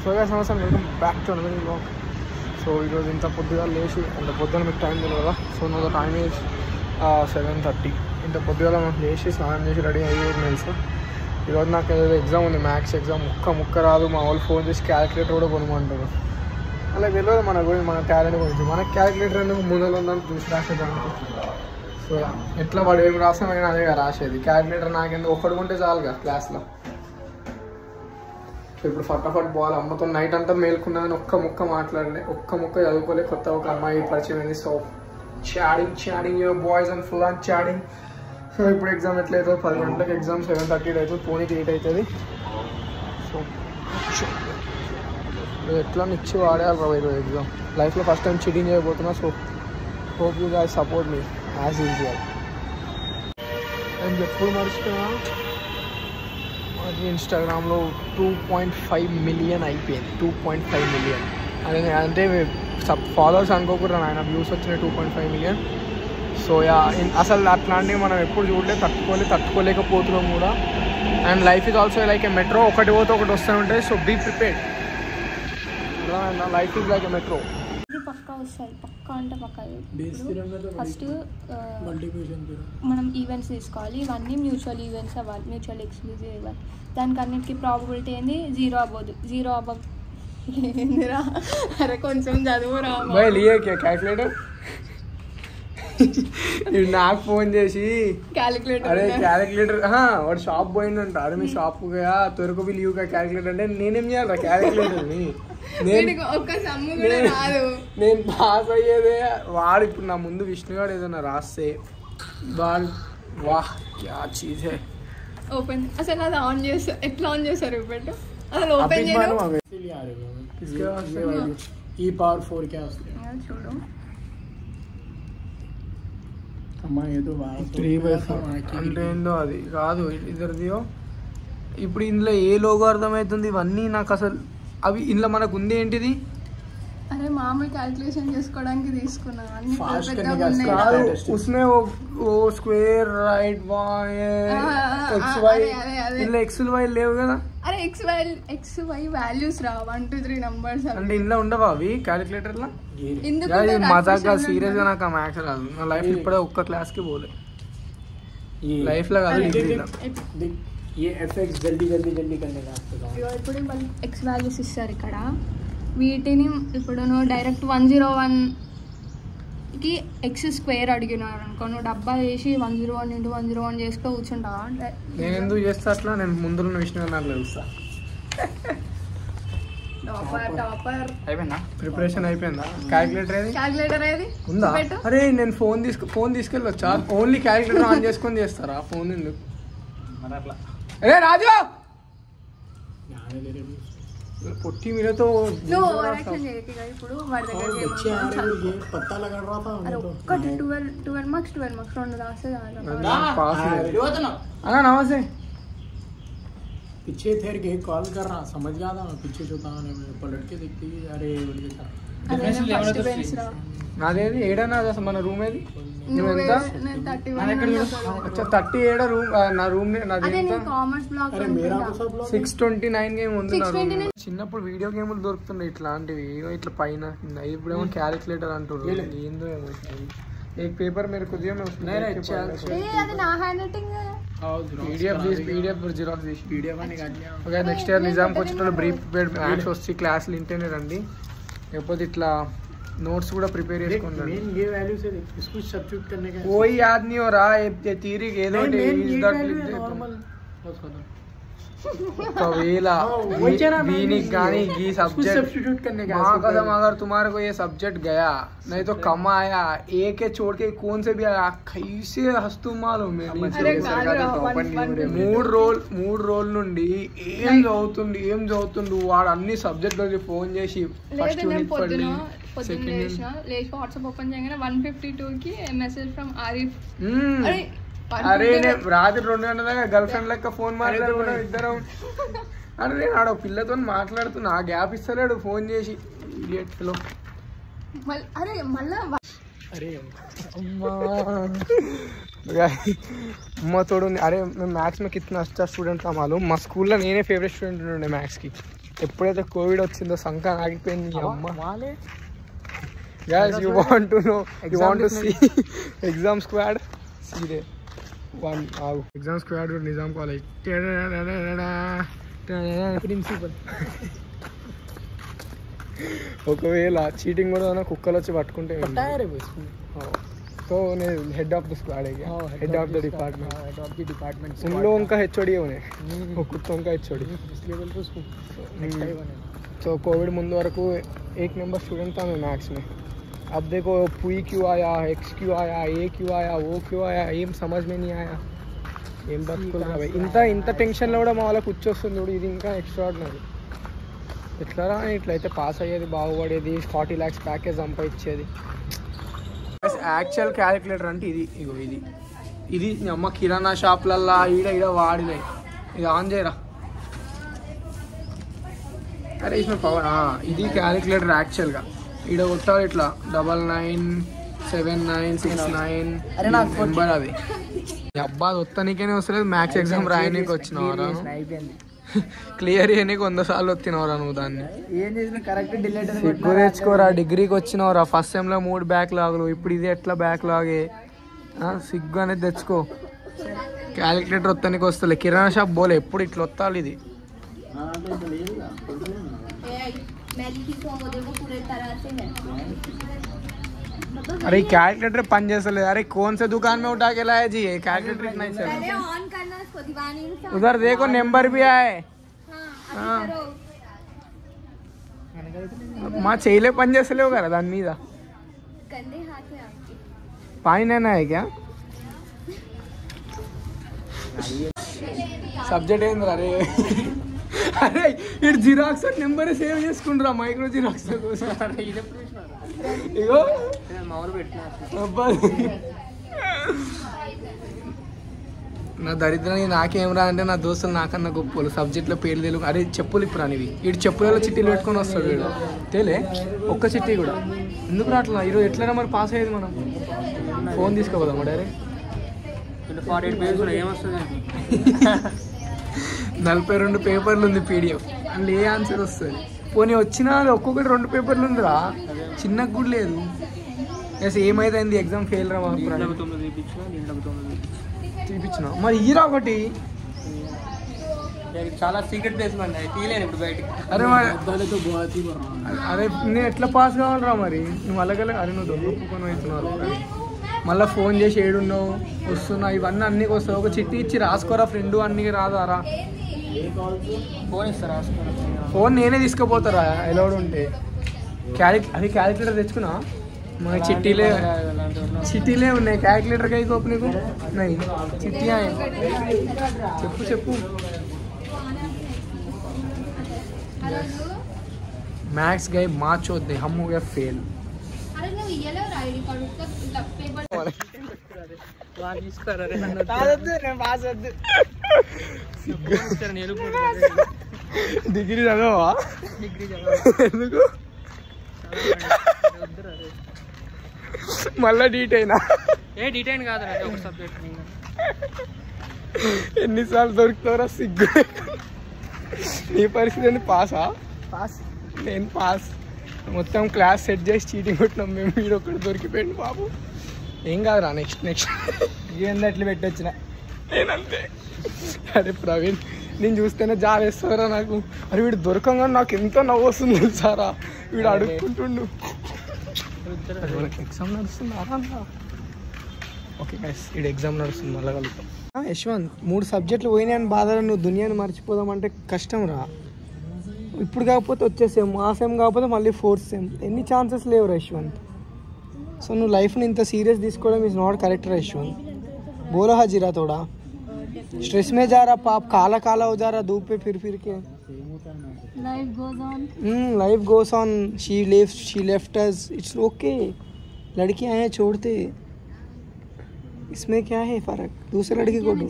So సంవత్సరం welcome back to another vlog. So ఈరోజు ఇంత పొద్దుగా లేచి అంత పొద్దున మీకు టైం తెలియదు కదా. సో నా టైం ఈజ్ 7:30. ఇంత పొద్దుగా మనం లేచి స్నానం చేసి రెడీ అయ్యేది తెలుసు. ఈరోజు నాకు ఏదో ఎగ్జామ్ ఉంది, మ్యాథ్స్ ఎగ్జామ్. ముక్క రాదు. మా వాళ్ళు ఫోన్ చేసి క్యాలిక్యులేటర్ కూడా కొనమంటారు. అలా తెలియదు మన గురించి, మన టాలెంట్ గురించి. మనకు క్యాలిక్యులేటర్ ఎందుకు ముందర ఉందని చూసి రాసేదాన్ని. సో ఎట్లా వాడు ఏం రాసామైనా అదే రాసేది. క్యాలిక్యులేటర్ నాకెందుకు ఒక్కడు ఉంటే చాలుగా క్లాస్లో. సో ఇప్పుడు ఫటాఫట్ బాల్ అమ్మతో నైట్ అంతా మేల్కున్నాను. ఒక్క ముక్క మాట్లాడలే, ఒక్క ముక్క చదువుకోలే. కొత్త ఒక అమ్మాయి పరిచయం అయింది. So chatting your boys and full on chatting. So ఇప్పుడు ఎగ్జామ్ ఎట్లయితే 10 గంటలకు ఎగ్జామ్, 7:30 అవుతుంది. పోనీకి 8 అవుతుంది. సో ఎట్లా ఇచ్చి వాడేయాలి రా ఈరోజు ఎగ్జామ్. లైఫ్లో ఫస్ట్ టైం చీటింగ్ చేయబోతున్నా. So hope you guys support me as usual. And ఎప్పుడు మర్చిపోయినా అది ఇన్స్టాగ్రామ్లో 2.5 మిలియన్ అయిపోయింది. 2.5 మిలియన్ అంటే ఫాలోవర్స్ అనుకోకుండా ఆయన వ్యూస్ వచ్చినాయి 2.5 మిలియన్. సో అసలు అట్లాంటివి మనం ఎప్పుడు తట్టుకోలేకపోతున్నాం కూడా. And life is also like a metro. ఒకటి పోతే ఒకటి వస్తూ ఉంటాయి. So be prepared. Life is like a metro. పక్కా వస్తుంది. పక్కా అంటే పక్కా. ఫస్ట్ మనం ఈవెంట్స్ తీసుకోవాలి. ఇవన్నీ మ్యూచువల్ ఈవెంట్స్ అవ్వాలి, మ్యూచువల్ ఎక్స్క్లూజివ్ ఇవ్వాలి. దానికి అన్నిటికీ ప్రాబబిలిటీ ఏంది? 0 అవ్వదు. 0 అవ్వ ఏందిరా? అరే కొంచెం చదువురా. క్యాల్కులేటర్ నాకు ఫోన్ చేసి క్యాలిక్యులేటర్ వాడు షాప్ పోయిందంట. అరే మీ షాప్ త్వరకు బిల్ యూ క్యాలిక్యులేటర్ అంటే నేనేం చేయాలి క్యాలిక్యులేటర్ని? నేను పాస్ అయ్యేదే. వాడు ఇప్పుడు నా ముందు విష్ణుగాడు ఏదైనా రాస్తే వాడు వాహ్ క్యా చీజ్ హై. ఓపెన్ అసలు అది ఆన్ చేస్తారు. ఎట్లా ఆన్ చేస్తారు ఇప్పుడు? అసలు ఓపెన్ చేయడం ఈ పవర్ 4 क्या చూడు. అంటే ఏందో అది కాదు ఇద్దరిదియో. ఇప్పుడు ఇందులో ఏ లోగో అర్థమవుతుంది? ఇవన్నీ నాకు అసలు అవి ఇందులో మనకు ఉంది ఏంటిది? అరే మామూలు క్యాల్కులేషన్ చేసుకోవడానికి తీసుకున్నా. उसमें वो स्क्वायर राइट ఇందులో ఎక్స్ వై లేవు కదా. అరే ఎక్స్ వై వాల్యూస్ రా 1 2 3 నంబర్స్ అంటే ఇందులో ఉండవా అవి క్యాలిక్యులేటర్ లో? మజాగా సీరియస్ గా నాకు మ్యాథ్స్ రాదు. నా లైఫ్ ఇప్పుడే ఒక్క క్లాస్ కి పోలే లైఫ్ లో కాదు డిగ్రీలో. ఇప్పుడు ఎక్స్ వాల్యూస్ ఇస్తారు ఇక్కడ. వీటిని ఇప్పుడు నువ్వు డైరెక్ట్ 101కి ఎక్స్ స్క్వేర్ అడిగినారు అనుకో, నువ్వు డబ్బా వేసి 101 × 101 చేసుకో కూర్చుంటావా? నేను ఎందుకు చేస్తా అట్లా? నేను ముందు విషయం నాకు తెలుస్తా. అయిపోయిందా ప్రిపరేషన్? అయిపోయిందా? క్యాలిక్యులేటర్ ఏది ఉందా? అరే నేను ఫోన్ తీసుకెళ్ళొచ్చా? ఓన్లీ క్యాలిక్యులేటర్ ఆన్ చేసుకొని చేస్తారా? ఫోన్ ఎందుకు? అరే రాజు పొట్టి మీరతో ఇప్పుడు వాడి దగ్గర 12 మార్క్స్ 2 రాస్తే అన్నా నమస్తే. पीछे ठहर के कॉल कर रहा, समझ गया था मैं पीछे जो था पलट के देखती अरे నాదేది ఏడన్నా అసలు మన రూమ్ ఏది? 30 ఏడ రూమ్. నా రూమ్ 629 గేమ్ ఉంది. చిన్నప్పుడు వీడియో గేములు దొరుకుతుండే ఇట్లాంటివి, ఇట్లా పైన కింద. ఇప్పుడేమో క్యాలిక్యులేటర్ అంటారు. ఏందో ఏమో. एक पेपर मेरे को दिया, मैं उसमें నెక్స్ట్ ఇయర్ నిజాంకి వచ్చేటప్పుడు బ్రీఫ్ ప్రిపేర్డ్ మ్యాథ్స్ వచ్చి క్లాసులు ఇంటేనే రండి. లేకపోతే ఇట్లా नोट्स కూడా ప్రిపేర్ చేసుకోండి. कोई याद नहीं हो रहा ये थ्योरी ఏదో ఒకవేళ దీనికి కానీ ఈ సబ్జెक्ట్ अगर तुम्हारे को ये सब्जेक्ट गया नहीं तो कम आया, एक है छोड़ के कौन से भी आया, कैसे हंसतू मालूम. 3 రోజుల నుండి ఏం చదువుతుండు వాడు. అన్ని సబ్జెక్టులకి ఫోన్ చేసి ఫస్ట్ యూనిట్ పడి వాట్సాప్ ఓపెన్ చేయగానే 152కి మెసేజ్ ఫ్రమ్ ఆరిఫ్. అరే నేను రాత్రి 2 గంటల దాకా గర్ల్ ఫ్రెండ్ లెక్క ఫోన్ మాట్లాడుకున్నాం ఇద్దరం. అరే నేను ఆడ పిల్లతో మాట్లాడుతున్నా, ఆ గ్యాప్ ఇస్తలేడు ఫోన్ చేసి. అరే మళ్ళా అరే अम्मा तोड़. अरे मैं मैथ्स में कितना अच्छा स्टूडेंट था मालूम. మా స్కూల్లో నేనే ఫేవరెట్ స్టూడెంట్ ఉండే మ్యాథ్స్కి. ఎప్పుడైతే కోవిడ్ వచ్చిందో సంఖ ఆగిపోయింది అమ్మ. Guys, you want to know, you want to see exam squad? See there. One exam squad with Nizam College. Principal. ఒకవేళ చీటింగ్ కూడా కుక్కలు వచ్చి పట్టుకుంటే तो हेड ऑफ द स्क्वाड है क्या? हेड ऑफ द डिपार्टमेंट उन लोगों का HOD होने वो कुत्तों का HOD इस लेवल पे उसको तो कोविड मुंदे वरकू 1 नंबर स्टूडेंट था मैं मैथ्स में. अब देखो पुई क्यों आया, एक्स क्यों आया, ए क्यों आया, वो क्यों आया, ఏం समझ में नहीं आया. ఏం బతుకులు ఇంత టెన్షన్లో కూడా మా వాళ్ళకి కూర్చొస్తుంది చూడు. ఇది ఇంకా ఎక్స్ట్రాడినరీ. ఎట్లారా ఇట్లయితే పాస్ అయ్యేది, బాగుపడేది, 40 lakhs ప్యాకేజ్ సంపాదించేది. యాక్చువల్ క్యాలిక్యులేటర్ అంటే ఇది. ఇగో ఇది అమ్మ కిరాణా షాప్లల్లో ఈడ వాడినాయి. ఇది ఆన్ చేయరా. అరే ఇస్మే పవర్. ఇది క్యాలిక్యులేటర్ యాక్చువల్గా. ఈడ కొట్టాలి ఇట్లా 997969 నెంబర్. అది అబ్బా వస్తానికేనే వస్తలేదు. మ్యాథ్స్ ఎగ్జామ్ రాయనీకి వచ్చినవరా, క్లియర్ చేయనీకి 100 సార్లు వచ్చినవరా నువ్వు. దాన్ని సిగ్గు తెచ్చుకోరా. డిగ్రీకి వచ్చినవరా, ఫస్ట్ సెమ్లో 3 బ్యాక్లాగులు, ఇప్పుడు ఇది ఎట్లా బ్యాక్లాగే. సిగ్గు అనేది తెచ్చుకో. క్యాలిక్యులేటర్ వస్తానికి వస్తలే. కిరాణా షాప్ పోలే, ఎప్పుడు ఇట్లా వస్తాలి. ఇది अरे कैलकुलेटर पन जैसा ले. अरे कौन से दुकान में उठा के लाया जी ये कैलकुलेटर? नहीं चल उधर देखो नंबर भी आए. माँ चेले पन जैसे ले होगा दान मीदा पानी लेना है क्या? सब्जेक्ट ఏంది అరే. అరే ఇటు జిరాక్స్ నెంబర్ సేవ్ చేసుకుంటారా మైక్రో జిరాక్స్ కోసం. ఇగో అబ్బా నా దరిద్రానికి నాకేం రా అంటే నా దోస్తులు నాకన్నా గొప్పలు. సబ్జెక్ట్లో పేర్లు తెలుగు. అరే చెప్పులు ఇప్పుడు అనేవి. వీడు చెప్పులలో చిట్టీలు పెట్టుకొని వస్తాడు వీడు. తేలే ఒక్క చిట్టీ కూడా ఎందుకు రాట్లా. ఈరోజు ఎట్లైనా మరి పాస్ అయ్యేది. మనం ఫోన్ తీసుకోపోదాం డైరెక్ట్. 48 పేజెస్ ఏమొస్తుంది? 42 పేపర్లు ఉంది పీడిఎఫ్. అందులో ఏ ఆన్సర్ వస్తుంది? పోనీ వచ్చినా ఒక్కొక్కటి 2 పేపర్లు ఉందిరా. చిన్నగా కూడా లేదు. ఏమైంది ఎగ్జామ్ ఫెయిల్ రా. చూపించిన మరి ఈరా ఒకటి. చాలా సీక్రెట్ ప్లేస్ తీయలేను ఇప్పుడు బయటికి. అరే అరే నేను ఎట్లా పాస్ కావాలరా మరి. నువ్వు అలాగలే. అరే నువ్వు దొంగపుకొని అవుతున్నావు. మళ్ళీ ఫోన్ చేసి ఏడున్నావు వస్తున్నావు ఇవన్నీ అన్నీ వస్తావు. ఒక చిట్టి ఇచ్చి రాసుకోరా ఫ్రెండ్ అన్నీ రాదారా. ఫోన్ ఇస్తా రాసుకోరా. ఫోన్ నేనే తీసుకుపోతారా ఎలౌడ్ ఉంటే. అది క్యాలిక్యులేటర్ తెచ్చుకున్నా. మన చిట్టీలే ఉన్నాయి. క్యాలిక్యులేటర్ కై కోపు నీకు నై చిట్టి చెప్పు. मैथ्स गए मार्च होते हम हो गया फेल. డిగ్రీ చదవా? ఎందుకు మళ్ళా డీటైనా? డీటైన్ కాదు ఒక సబ్జెక్ట్. ఎన్నిసార్లు దొరుకుతారా సిగ్గు. నీ పరిస్థితి ఏంటి? పాసా? పాస్. నేను పాస్. మొత్తం క్లాస్ సెట్ చేసి చీటింగ్ కొట్టినాం మేము. మీరు ఒక్కటి దొరికిపోయింది బాబు. ఏం కాదురా. నెక్స్ట్ ఏంది అట్లా పెట్టొచ్చిన నేనంతే. అరే ప్రవీణ్ నేను చూస్తేనే జావేస్తారా నాకు. అరే వీడు దొరకంగా నాకు ఎంతో నవ్వు వస్తుంది తెలుసారా. వీడు అడుక్కుంటుండు. ఎగ్జామ్ నడుస్తుంది. ఓకే గైస్ వీడు ఎగ్జామ్ నడుస్తుంది. మళ్ళీ కలుగుతాం. యశ్వంత్ 3 సబ్జెక్టులు పోయినాయని బాధలో నువ్వు దునియాని మర్చిపోదామంటే కష్టం రా. ఇప్పుడు కాకపోతే వచ్చే సెమ్, ఆ సెమ్ కాకపోతే మళ్ళీ 4th సెమ్. ఎన్ని ఛాన్సెస్ లేవురా యశ్వంత్. సో నువ్వు లైఫ్ని ఇంత సీరియస్ తీసుకోవడం ఈజ్ నాట్ కరెక్ట్ రా యశ్వంత్. बोलो हाजीरा थोड़ा स्ट्रेस में जा रहा पाप. काला काला हो जा रहा धूप पे फिर के. Life goes on. She left us. It's okay. लड़कियां हैं छोड़ते. इसमें क्या है फ़र्क? दूसरे लड़के को दो.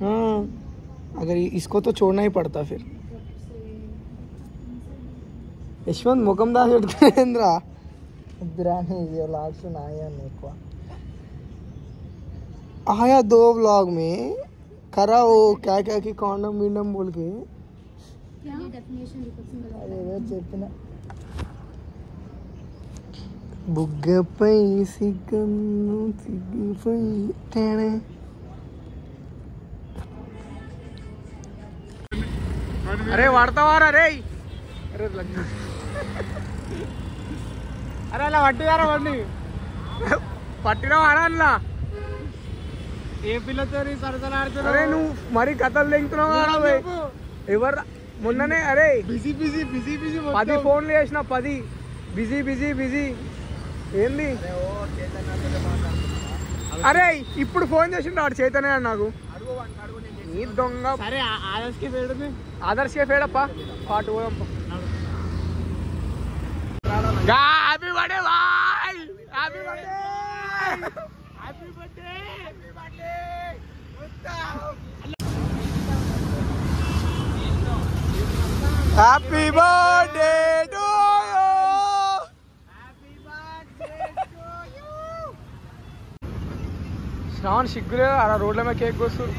हाँ अगर इसको तो छोड़ना ही पड़ता फिर. यशवंत मुकम दास इंद्रा लास्ट आया 2 व्लॉग में करा वो क्या क्या कि कॉन्डम विंडम बोल के చెప్పిన బుగ్గపై సిగ్గను సిగ్గుపై అరే వాడతావారా రే అరే అలా పట్టిదారా వండి పట్టిన వాడల్లా ఏ పిల్లతో సరసలాడుతున్నావు? అరే నువ్వు మరి కథలు లెంగుతున్నావు ఎవరు మొన్ననే అరే బిజీ 10 ఫోన్లు చేసిన 10 బిజీ ఏంది? అరే ఇప్పుడు ఫోన్ చేసిండు వాడు చైతన్య నాకు నీ దొంగ. సరే ఆదర్శకే ఫేడప్ప పాటు happy birthday boy happy birthday happy birthday happy birthday happy birthday to you happy birthday to you. Shravan సిగ్గులే అలా రోడ్ల మీద కేక్ కోస్తారు.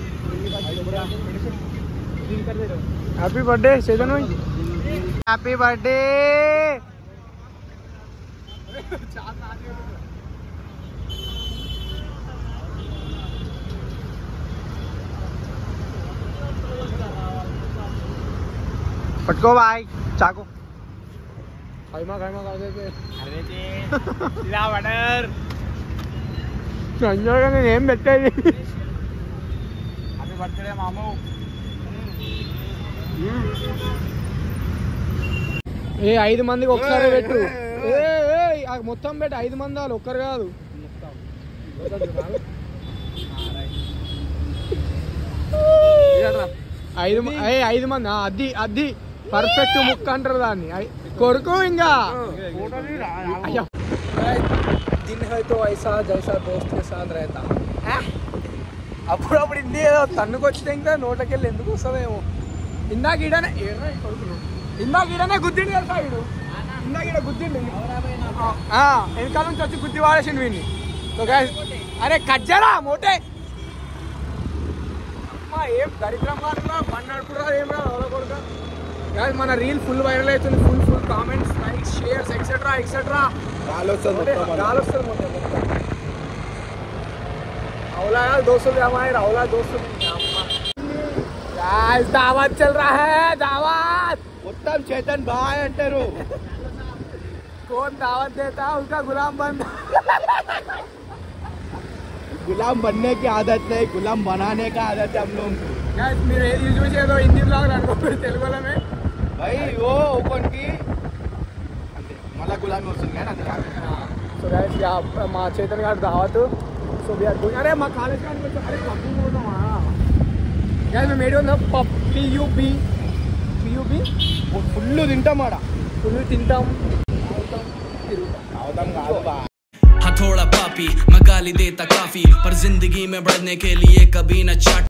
Happy birthday Chaitanya happy birthday. పట్టుకో బాయ్ చాకు ఖైమా ఇలా బటర్ నేనేం పెట్టేది. హ్యాపీ బర్త్డే మాము. ఏ 5 మందికి ఒకసారి పెట్టు. మొత్తం పెట్టు 5 మంది వాళ్ళు ఒక్కరు కాదు. 5 మంది అది పర్ఫెక్ట్ ముక్క అంటారు దాన్ని కొడుకు. ఇంకా దిన్ హై తో ఐసా జైసా దోస్త్ కే సాత్ रहता. అప్పుడప్పుడు ఇండి ఏదో తన్నుకొచ్చితే ఇంకా నోట్లకెళ్ళి ఎందుకు వస్తుందేమో. ఇందాక ఈడనే గుద్దిండు కదా వీడు. ఇందాక ఈడ గుద్దిండు వెనకాల నుంచి వచ్చి గుద్ది వాడేసిండు వీడిని. అరే కజ్జరా మోటే ఏం దరిద్రంగా బండి నడుపురా ఏం రాదు కొడుక. మన రీల్ ఫుల్ వైరల్ అవుతుంది. Full comments likes shares etcetera గాలి వస్తుంది మొత్తం. औला दोस्तों हमारे औला दोस्तों दावत चल रहा है. दावत उत्तम चेतन भाई अंटरू कौन दावत देता है उसका गुलाम बनने की आदत नहीं, गुलाम बनाने का आदत है हम लोग. हिंदी ब्लॉग तेलुगु में भाई वो ओपन की मला गुलामी वसूल घ्या ना. సో గైస్ మా చైతన్ గారి దావత్. So we are doing. అరే మా కాలేజ్ కానీ అరే పబ్బు పోతామా గైస్. మేము ఏడు ఉందా పియూబి ఫుల్ తింటాం ఆడ. ఫుల్ తింటాం తాగుతాం కాదు బా. थोड़ा पापी मैं गाली देता काफी पर जिंदगी में बढ़ने के लिए कभी न चाट